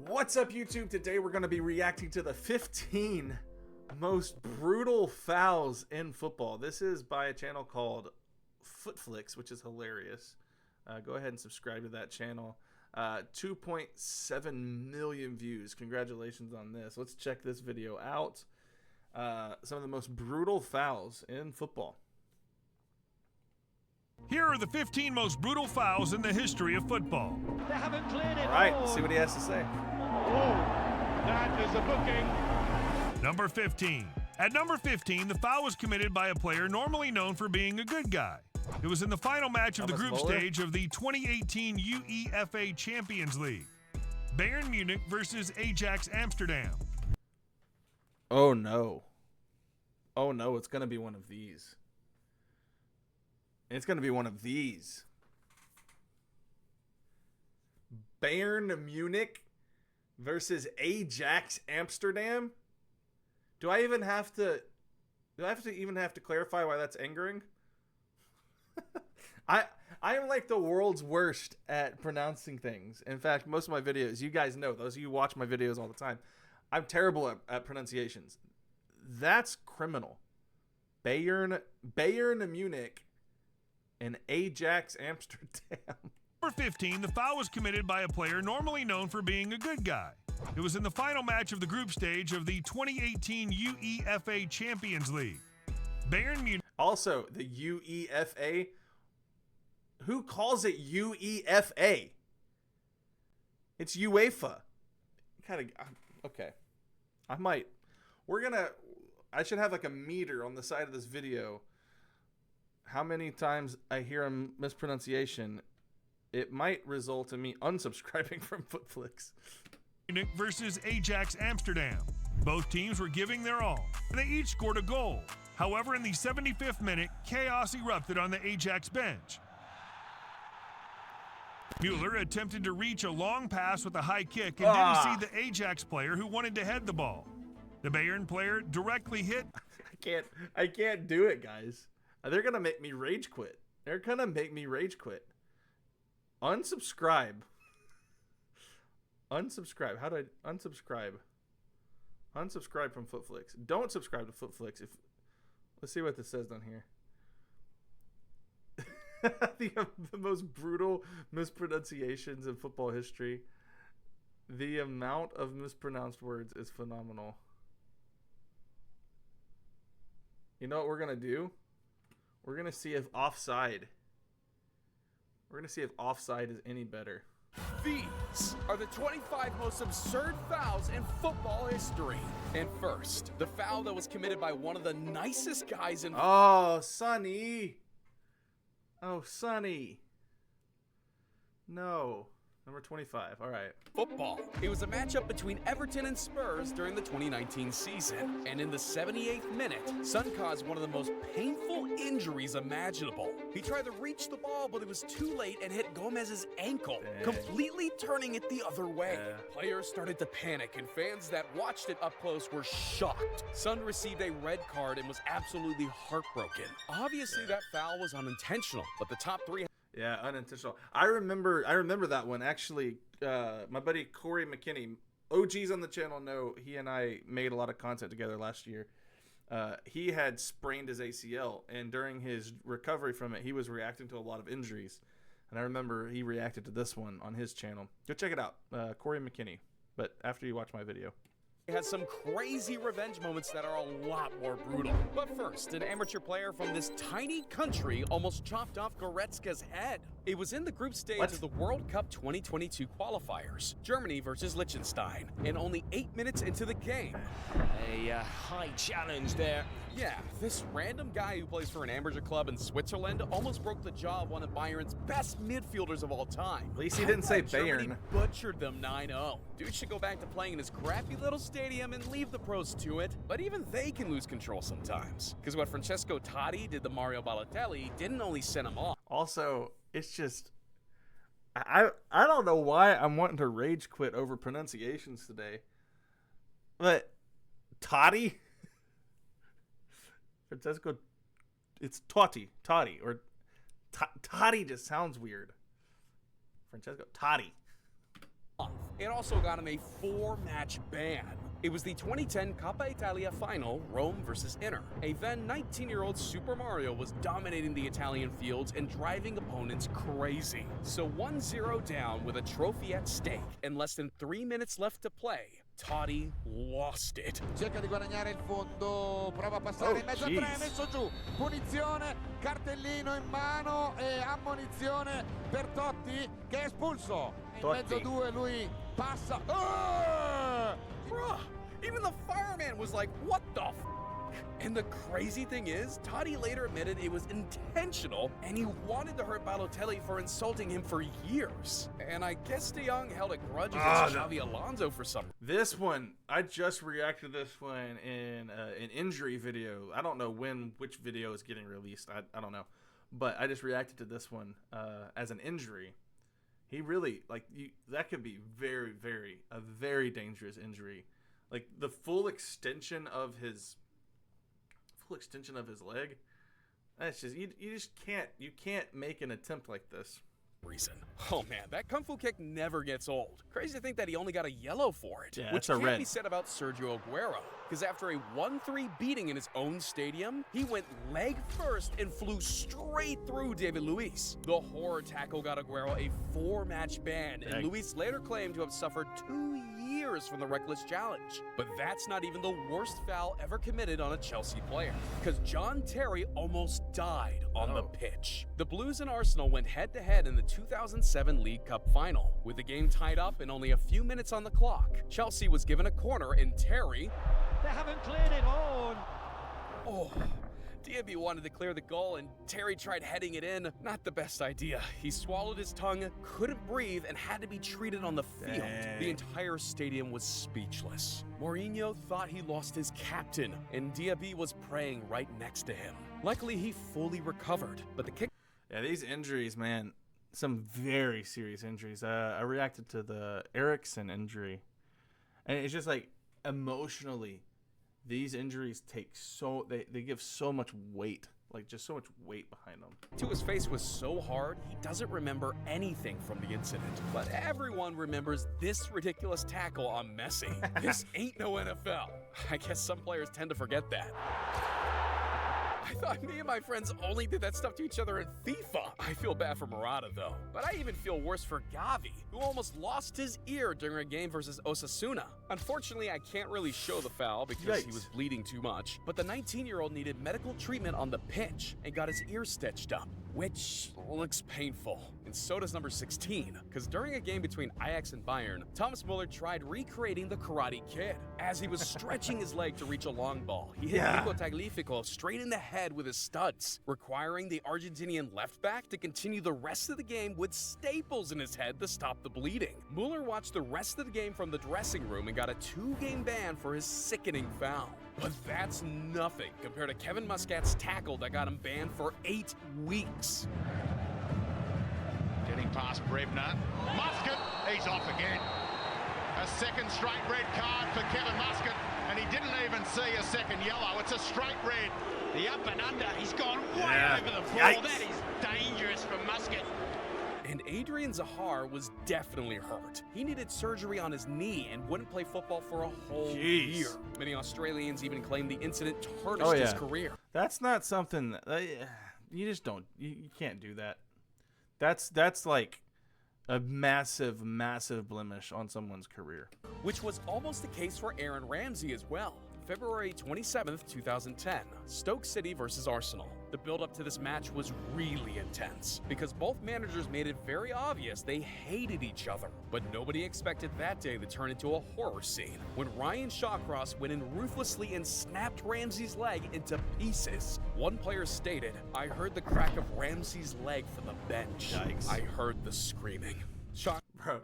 What's up, YouTube? Today we're going to be reacting to the 15 most brutal fouls in football. This is by a channel called Footflix, which is hilarious. Go ahead and subscribe to that channel. 2.7 million views. Congratulations on this. Let's check this video out. Some of the most brutal fouls in football. Here are the 15 most brutal fouls in the history of football. They haven't cleared it. All right, let's see what he has to say. Oh, that is a booking. Number 15. At number 15, the foul was committed by a player normally known for being a good guy. It was in the final match of the group stage of the 2018 UEFA Champions League. Bayern Munich versus Ajax Amsterdam. Oh no. Oh no, it's going to be one of these. It's going to be one of these. Bayern Munich versus Ajax Amsterdam. Do I even have to clarify why that's angering? I am like the world's worst at pronouncing things. In fact, most of my videos, you guys know, those of you who watch my videos all the time, I'm terrible at pronunciations. That's criminal. Bayern Munich and Ajax Amsterdam. Number 15, the foul was committed by a player normally known for being a good guy. It was in the final match of the group stage of the 2018 UEFA Champions League. Bayern Munich. Also, the UEFA. Who calls it UEFA? It's UEFA. Kind of okay. I should have like a meter on the side of this video. How many times I hear a mispronunciation, it might result in me unsubscribing from Footflix. Munich versus Ajax Amsterdam. Both teams were giving their all, and they each scored a goal. However, in the 75th minute, chaos erupted on the Ajax bench. Mueller attempted to reach a long pass with a high kick and didn't see the Ajax player who wanted to head the ball. The Bayern player directly hit. I can't do it, guys. They're gonna make me rage quit. They're gonna make me rage quit. Unsubscribe. Unsubscribe. How do I unsubscribe? Unsubscribe from Footflix. Don't subscribe to Footflix. Let's see what this says down here. the most brutal mispronunciations in football history. The amount of mispronounced words is phenomenal. You know what we're gonna do? We're gonna see if offside. We're gonna see if offside is any better. These are the 25 most absurd fouls in football history. And first, the foul that was committed by one of the nicest guys in Oh, Sonny. Oh, Sonny. No. Number 25. All right. football. It was a matchup between Everton and Spurs during the 2019 season. And in the 78th minute, Son caused one of the most painful injuries imaginable. He tried to reach the ball, but it was too late and hit Gomez's ankle, completely turning it the other way. Players started to panic, and fans that watched it up close were shocked. Son received a red card and was absolutely heartbroken. Obviously, that foul was unintentional, but the top three... Yeah, unintentional. I remember that one. Actually, my buddy Corey McKinney, OGs on the channel know, he and I made a lot of content together last year. He had sprained his ACL, and during his recovery from it, he was reacting to a lot of injuries. And I remember he reacted to this one on his channel. Go check it out, Corey McKinney. But after you watch my video. Has some crazy revenge moments that are a lot more brutal. But first, an amateur player from this tiny country almost chopped off Goretzka's head. It was in the group stage of the World Cup 2022 qualifiers, Germany versus Liechtenstein, and only 8 minutes into the game. A high challenge there. Yeah, this random guy who plays for an amateur club in Switzerland almost broke the jaw of one of Bayern's best midfielders of all time. At least he didn't say Germany Bayern. Butchered them 9-0. Dude should go back to playing in his crappy little stadium and leave the pros to it. But even they can lose control sometimes. Because what Francesco Totti did to Mario Balotelli didn't only send him off. Also, it's just... I don't know why I'm wanting to rage quit over pronunciations today. But Totti? Francesco, it's Totti, or Totti just sounds weird. Francesco, Totti. It also got him a 4-match ban. It was the 2010 Coppa Italia final, Rome versus Inter. A then 19-year-old Super Mario was dominating the Italian fields and driving opponents crazy. So 1-0 down with a trophy at stake and less than 3 minutes left to play, Totti lost it. Cerca di guadagnare il fondo, prova a passare in mezzo a tre, messo giù, punizione, cartellino in mano e ammonizione per Totti che è espulso. In mezzo a due lui passa. Bruh, even the fireman was like, what the f***? And the crazy thing is, Totti later admitted it was intentional and he wanted to hurt Balotelli for insulting him for years. And I guess De Jong held a grudge against Xavi Alonso for some. This one, I just reacted to this one in an injury video. I don't know which video is getting released. I don't know. But I just reacted to this one as an injury. He really, that could be a very dangerous injury. Like the full extension of his leg. That's just, you can't make an attempt like this. Reason. Oh man, that kung fu kick never gets old. Crazy to think that he only got a yellow for it. Yeah, which that's a can't red. be said about Sergio Aguero. Because after a 1-3 beating in his own stadium, he went leg first and flew straight through David Luiz. The horror tackle got Aguero a 4-match ban, and Luiz later claimed to have suffered 2 years from the reckless challenge. But that's not even the worst foul ever committed on a Chelsea player, because John Terry almost died on the pitch. The Blues and Arsenal went head-to-head in the 2007 League Cup final. With the game tied up and only a few minutes on the clock, Chelsea was given a corner and Terry... They haven't cleared it on. Oh, Diaby wanted to clear the goal and Terry tried heading it in. Not the best idea. He swallowed his tongue, couldn't breathe, and had to be treated on the field. The entire stadium was speechless. Mourinho thought he lost his captain, and Diaby was praying right next to him. Luckily, he fully recovered, but the kick... Yeah, these injuries, man, some very serious injuries. I reacted to the Eriksen injury, and it's just like emotionally, these injuries take they give so much weight, like just so much weight behind them. To his face was so hard, he doesn't remember anything from the incident. But everyone remembers this ridiculous tackle on Messi. This ain't no NFL. I guess some players tend to forget that. I thought me and my friends only did that stuff to each other in FIFA. I feel bad for Morata, though. But I even feel worse for Gavi, who almost lost his ear during a game versus Osasuna. Unfortunately, I can't really show the foul because he was bleeding too much. But the 19-year-old needed medical treatment on the pitch and got his ear stitched up, which looks painful. And so does number 16, because during a game between Ajax and Bayern, Thomas Muller tried recreating the Karate Kid. As he was stretching his leg to reach a long ball, he hit Nico Tagliafico straight in the head with his studs, requiring the Argentinian left back to continue the rest of the game with staples in his head to stop the bleeding. Muller watched the rest of the game from the dressing room and got a 2-game ban for his sickening foul. But that's nothing compared to Kevin Muscat's tackle that got him banned for 8 weeks. Getting past Brebner. Muscat, he's off again. A second straight red card for Kevin Muscat, and he didn't even see a second yellow. It's a straight red. The up and under, he's gone way over the ball. That is dangerous for Muscat. And Adrian Zahar was definitely hurt. He needed surgery on his knee and wouldn't play football for a whole year. Many Australians even claimed the incident tarnished his career. That's not something that, you just don't. You can't do that. That's like a massive blemish on someone's career. Which was almost the case for Aaron Ramsey as well. February 27th, 2010, Stoke City versus Arsenal. The build-up to this match was really intense because both managers made it very obvious they hated each other. But nobody expected that day to turn into a horror scene when Ryan Shawcross went in ruthlessly and snapped Ramsey's leg into pieces. One player stated, "I heard the crack of Ramsey's leg from the bench. Yikes. I heard the screaming." Bro,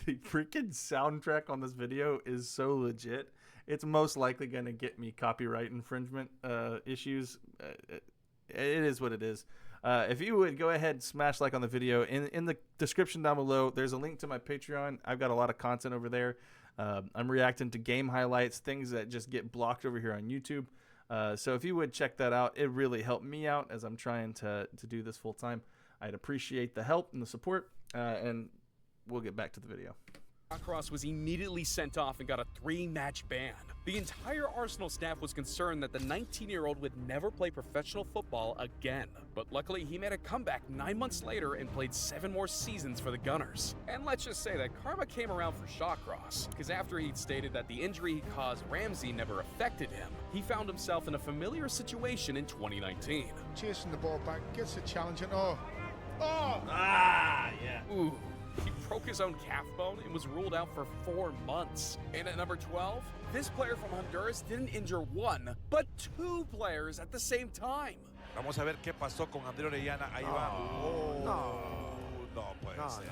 the freaking soundtrack on this video is so legit. It's most likely going to get me copyright infringement issues. It is what it is. If you would go ahead and smash like on the video. In the description down below, there's a link to my Patreon. I've got a lot of content over there. I'm reacting to game highlights, things that just get blocked over here on YouTube. So if you would check that out, it really helped me out as I'm trying to do this full time. I'd appreciate the help and the support, and we'll get back to the video. Shawcross was immediately sent off and got a 3-match ban. The entire Arsenal staff was concerned that the 19-year-old would never play professional football again. But luckily, he made a comeback 9 months later and played 7 more seasons for the Gunners. And let's just say that karma came around for Shawcross, because after he'd stated that the injury he caused Ramsey never affected him, he found himself in a familiar situation in 2019. Chasing the ball back, gets a challenge, and Ooh. He broke his own calf bone and was ruled out for 4 months. And at number 12, this player from Honduras didn't injure 1, but 2 players at the same time. Vamos a ver qué pasó con André Orellana. Ahí va. No puede ser.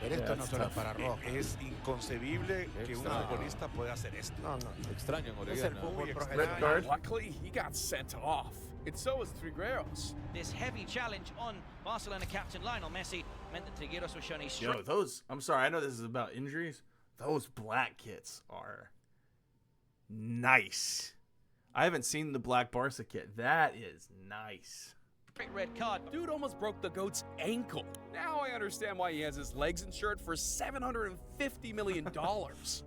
Pero esto no solo es para rojo. Es inconcebible que un futbolista pueda hacer esto. Extraño en Es el Orellana. fútbol Red profesional. card. Luckily, he got sent off. And so was Trigueros. This heavy challenge on Barcelona captain Lionel Messi meant that Trigueros was shown a Yo, those, I'm sorry, I know this is about injuries. Those black kits are nice. I haven't seen the black Barca kit. That is nice. straight red card. Dude almost broke the GOAT's ankle. Now I understand why he has his legs insured for $750 million.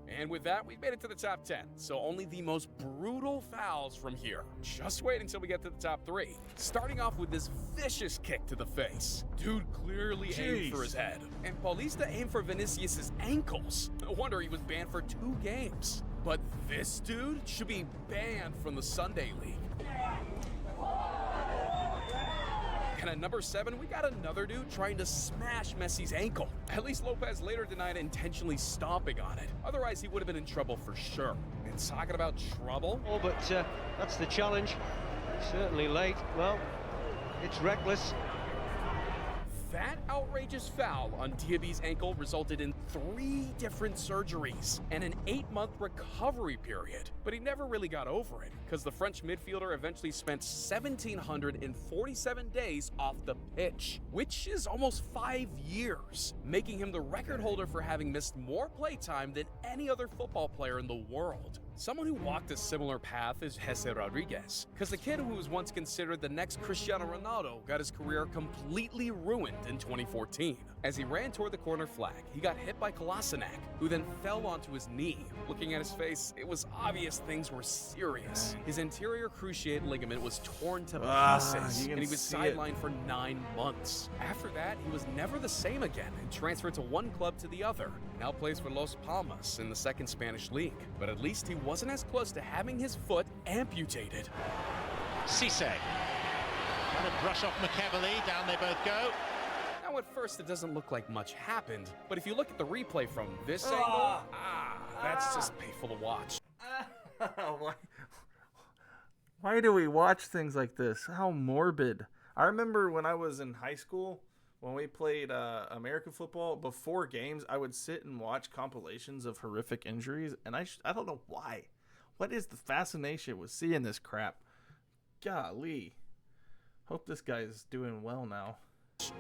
And with that, we made it to the top 10. So only the most brutal fouls from here. Just wait until we get to the top 3. Starting off with this vicious kick to the face. Dude clearly aimed for his head. And Paulista aimed for Vinicius' ankles. No wonder he was banned for 2 games. But this dude should be banned from the Sunday League. And at number 7, we got another dude trying to smash Messi's ankle. At least Lopez later denied intentionally stomping on it. Otherwise, he would have been in trouble for sure. And talking about trouble? Oh, but that's the challenge. Certainly late. Well, it's reckless. That outrageous foul on Diaby's ankle resulted in 3 different surgeries and an 8-month recovery period. But he never really got over it, because the French midfielder eventually spent 1,747 days off the pitch, which is almost 5 years, making him the record holder for having missed more playtime than any other football player in the world. Someone who walked a similar path is Jesse Rodriguez, because the kid who was once considered the next Cristiano Ronaldo got his career completely ruined in 2014. As he ran toward the corner flag, he got hit by Kolasinac, who then fell onto his knee. Looking at his face, it was obvious things were serious. His anterior cruciate ligament was torn to pieces, and he was sidelined for 9 months. After that, he was never the same again and transferred to one club to the other. Now plays for Las Palmas in the 2nd Spanish League. But at least he wasn't as close to having his foot amputated. Cisse. Trying to brush off McEverly. Down they both go. Now at first it doesn't look like much happened, but if you look at the replay from this angle, that's just painful to watch. Why do we watch things like this? How morbid. I remember when I was in high school, when we played American football, before games, I would sit and watch compilations of horrific injuries, and I don't know why. What is the fascination with seeing this crap? Golly. Hope this guy's doing well now.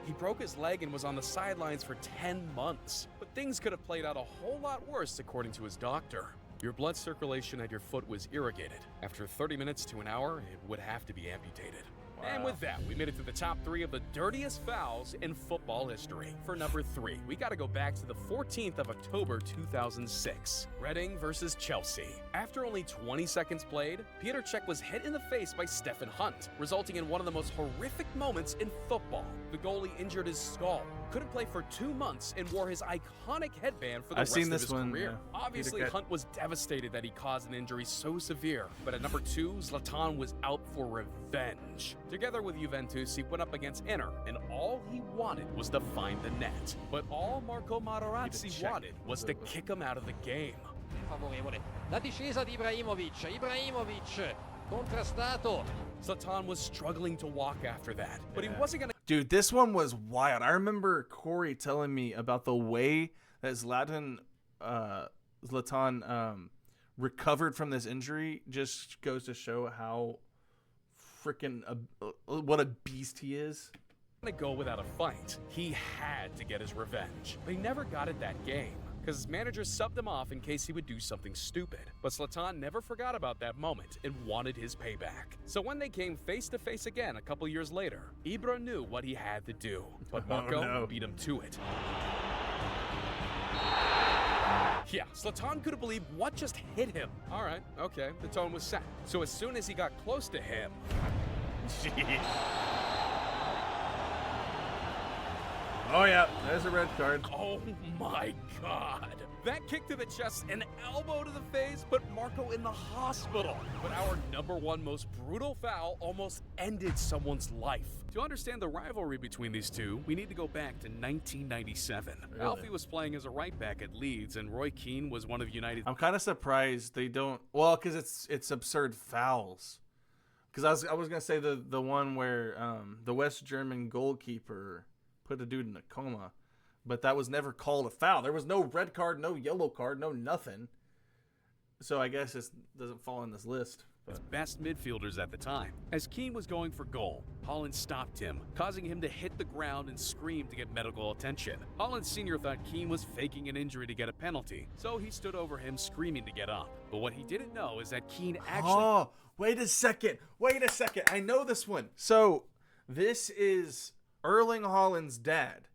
He broke his leg and was on the sidelines for 10 months. But things could have played out a whole lot worse, according to his doctor. Your blood circulation at your foot was irrigated. After 30 minutes to an hour, it would have to be amputated. Wow. And with that, we made it to the top 3 of the dirtiest fouls in football history. For number 3, we got to go back to the 14th of October 2006. Reading versus Chelsea. After only 20 seconds played, Petr Cech was hit in the face by Stephen Hunt, resulting in one of the most horrific moments in football. The goalie injured his skull, couldn't play for 2 months, and wore his iconic headband for the rest of his career. Obviously, Hunt was devastated that he caused an injury so severe. But at number 2, Zlatan was out for revenge. Together with Juventus, he went up against Inter, and all he wanted was to find the net. But all Marco Materazzi wanted was to kick him out of the game. Favorevole. La discesa di Ibrahimovic. Ibrahimovic contrastato. Zlatan was struggling to walk after that, but he wasn't gonna. Dude, this one was wild. I remember Corey telling me about the way that Zlatan recovered from this injury. Just goes to show how freaking what a beast he is. To go without a fight. He had to get his revenge, but he never got it that game, because his manager subbed him off in case he would do something stupid. But Zlatan never forgot about that moment and wanted his payback. So when they came face to face again a couple years later, Ibra knew what he had to do, but Marco beat him to it. Yeah, Zlatan couldn't believe what just hit him. All right, okay, the tone was set. So as soon as he got close to him... Jeez. Oh, yeah, there's a red card. Oh, my God. That kick to the chest, an elbow to the face, put Marco in the hospital. But our #1 most brutal foul almost ended someone's life. To understand the rivalry between these two, we need to go back to 1997. Really? Alfie was playing as a right back at Leeds, and Roy Keane was one of United's... I'm kind of surprised they don't... Well, because it's absurd fouls. Because I was going to say the one where the West German goalkeeper put a dude in a coma. But that was never called a foul. There was no red card, no yellow card, no nothing. So I guess it doesn't fall in this list. Best midfielders at the time. As Keane was going for goal, Holland stopped him, causing him to hit the ground and scream to get medical attention. Holland Sr. thought Keane was faking an injury to get a penalty, so he stood over him screaming to get up. But what he didn't know is that Keane actually... Oh, wait a second. I know this one. So this is Erling Haaland's dad.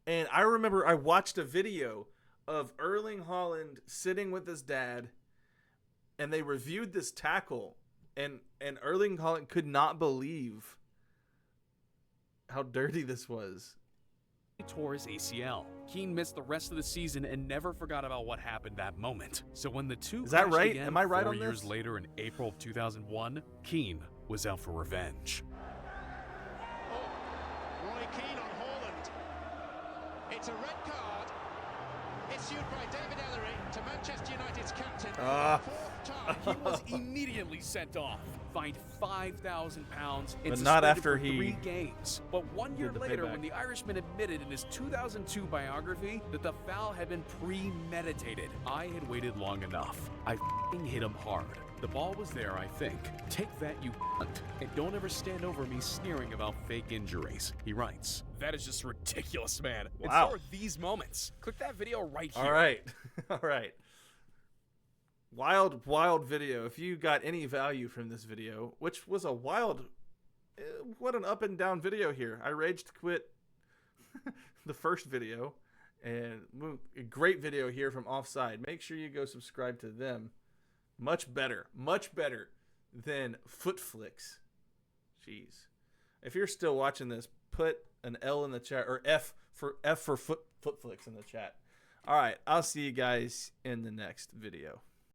And I remember I watched a video of Erling Haaland sitting with his dad, and they reviewed this tackle, and Erling Haaland could not believe how dirty this was. He tore his ACL. Keane missed the rest of the season and never forgot about what happened that moment. So when the two... Is that right? Again, Am I right on this? 4 years later in April of 2001, Keane was out for revenge. Roy Keane on Haaland. It's a red card issued by David Ellery to Manchester United's captain. Fourth time. He was immediately sent off, fined £5,000, and but not after for he 3 games. But 1 year later, when the Irishman admitted in his 2002 biography that the foul had been premeditated, I had waited long enough. I f***ing hit him hard. The ball was there, I think. Take that, you cunt, and don't ever stand over me sneering about fake injuries, he writes. That is just ridiculous, man. Wow. And so are these moments. Click that video right here. All right. All right. Wild video. If you got any value from this video, which was a wild, what an up and down video here. I raged quit the first video, and a great video here from Offside. Make sure you go subscribe to them. Much better than Foot Flicks. Jeez. If you're still watching this, put an L in the chat, or F for Foot Flicks in the chat. All right, I'll see you guys in the next video.